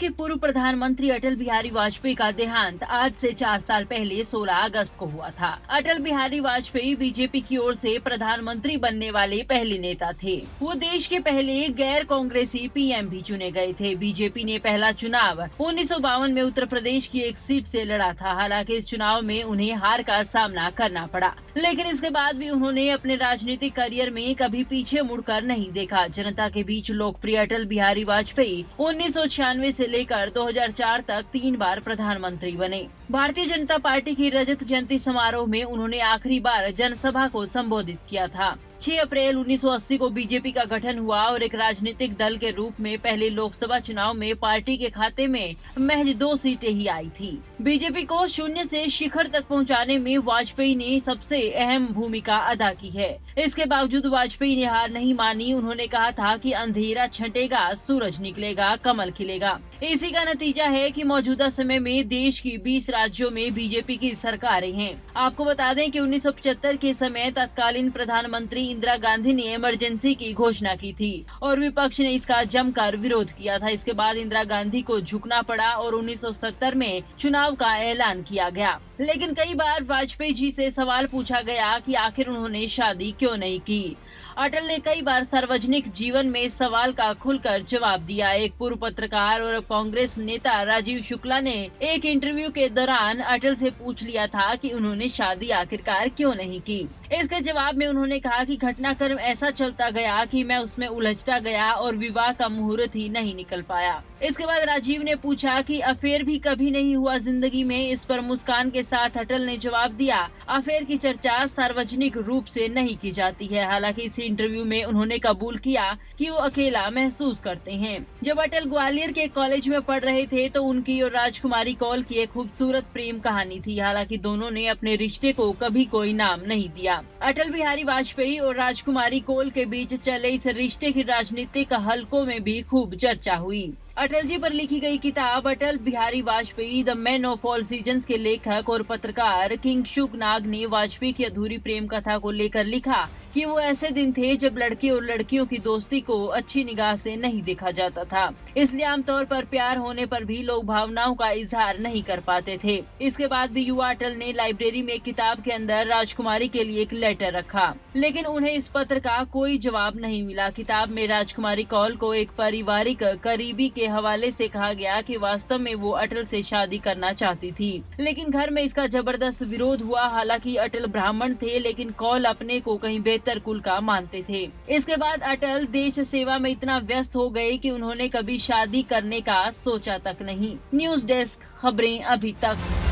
के पूर्व प्रधानमंत्री अटल बिहारी वाजपेयी का देहांत आज से 4 साल पहले 16 अगस्त को हुआ था। अटल बिहारी वाजपेयी बीजेपी की ओर से प्रधानमंत्री बनने वाले पहले नेता थे। वो देश के पहले गैर कांग्रेसी पीएम भी चुने गए थे। बीजेपी ने पहला चुनाव 1952 में उत्तर प्रदेश की एक सीट से लड़ा था। हालांकि इस चुनाव में उन्हें हार का सामना करना पड़ा, लेकिन इसके बाद भी उन्होंने अपने राजनीतिक करियर में कभी पीछे मुड़कर नहीं देखा। जनता के बीच लोकप्रिय अटल बिहारी वाजपेयी 1996 से लेकर 2004 तक 3 बार प्रधानमंत्री बने। भारतीय जनता पार्टी की रजत जयंती समारोह में उन्होंने आखिरी बार जनसभा को संबोधित किया था। 6 अप्रैल 1980 को बीजेपी का गठन हुआ और एक राजनीतिक दल के रूप में पहले लोकसभा चुनाव में पार्टी के खाते में महज 2 सीटें ही आई थी। बीजेपी को शून्य से शिखर तक पहुंचाने में वाजपेयी ने सबसे अहम भूमिका अदा की है। इसके बावजूद वाजपेयी ने हार नहीं मानी। उन्होंने कहा था कि अंधेरा छंटेगा, सूरज निकलेगा, कमल खिलेगा। इसी का नतीजा है कि मौजूदा समय में देश की 20 राज्यों में बीजेपी की सरकारें हैं। आपको बता दें कि 1975 के समय तत्कालीन प्रधानमंत्री इंदिरा गांधी ने इमरजेंसी की घोषणा की थी और विपक्ष ने इसका जमकर विरोध किया था। इसके बाद इंदिरा गांधी को झुकना पड़ा और 1970 में चुनाव का ऐलान किया गया। लेकिन कई बार वाजपेयी जी से सवाल पूछा गया कि आखिर उन्होंने शादी क्यों नहीं की। अटल ने कई बार सार्वजनिक जीवन में इस सवाल का खुलकर जवाब दिया। एक पूर्व पत्रकार और कांग्रेस नेता राजीव शुक्ला ने एक इंटरव्यू के दौरान अटल से पूछ लिया था कि उन्होंने शादी आखिरकार क्यों नहीं की। इसके जवाब में उन्होंने कहा कि घटनाक्रम ऐसा चलता गया कि मैं उसमें उलझता गया और विवाह का मुहूर्त ही नहीं निकल पाया। इसके बाद राजीव ने पूछा कि अफेयर भी कभी नहीं हुआ जिंदगी में। इस पर मुस्कान के साथ अटल ने जवाब दिया, अफेयर की चर्चा सार्वजनिक रूप से नहीं की जाती है। हालांकि इसी इंटरव्यू में उन्होंने कबूल किया कि वो अकेला महसूस करते हैं। जब अटल ग्वालियर के कॉलेज में पढ़ रहे थे तो उनकी और राजकुमारी कौल की एक खूबसूरत प्रेम कहानी थी। हालांकि दोनों ने अपने रिश्ते को कभी कोई नाम नहीं दिया। अटल बिहारी वाजपेयी और राजकुमारी कौल के बीच चले इस रिश्ते की राजनीतिक हलकों में भी खूब चर्चा हुई। अटल जी पर लिखी गई किताब Atal Bihari Vajpayee the man of all seasons के लेखक और पत्रकार किंगशुक नाग ने वाजपेयी की अधूरी प्रेम कथा को लेकर लिखा कि वो ऐसे दिन थे जब लड़के और लड़कियों की दोस्ती को अच्छी निगाह से नहीं देखा जाता था, इसलिए आमतौर पर प्यार होने पर भी लोग भावनाओं का इजहार नहीं कर पाते थे। इसके बाद भी युवा अटल ने लाइब्रेरी में किताब के अंदर राजकुमारी के लिए एक लेटर रखा, लेकिन उन्हें इस पत्र का कोई जवाब नहीं मिला। किताब में राजकुमारी कौल को एक पारिवारिक करीबी के हवाले से कहा गया कि वास्तव में वो अटल से शादी करना चाहती थी, लेकिन घर में इसका जबरदस्त विरोध हुआ। हालांकि अटल ब्राह्मण थे, लेकिन कौल अपने को कहीं बेहतर कुल का मानते थे। इसके बाद अटल देश सेवा में इतना व्यस्त हो गए कि उन्होंने कभी शादी करने का सोचा तक नहीं। न्यूज़ डेस्क, खबरें अभी तक।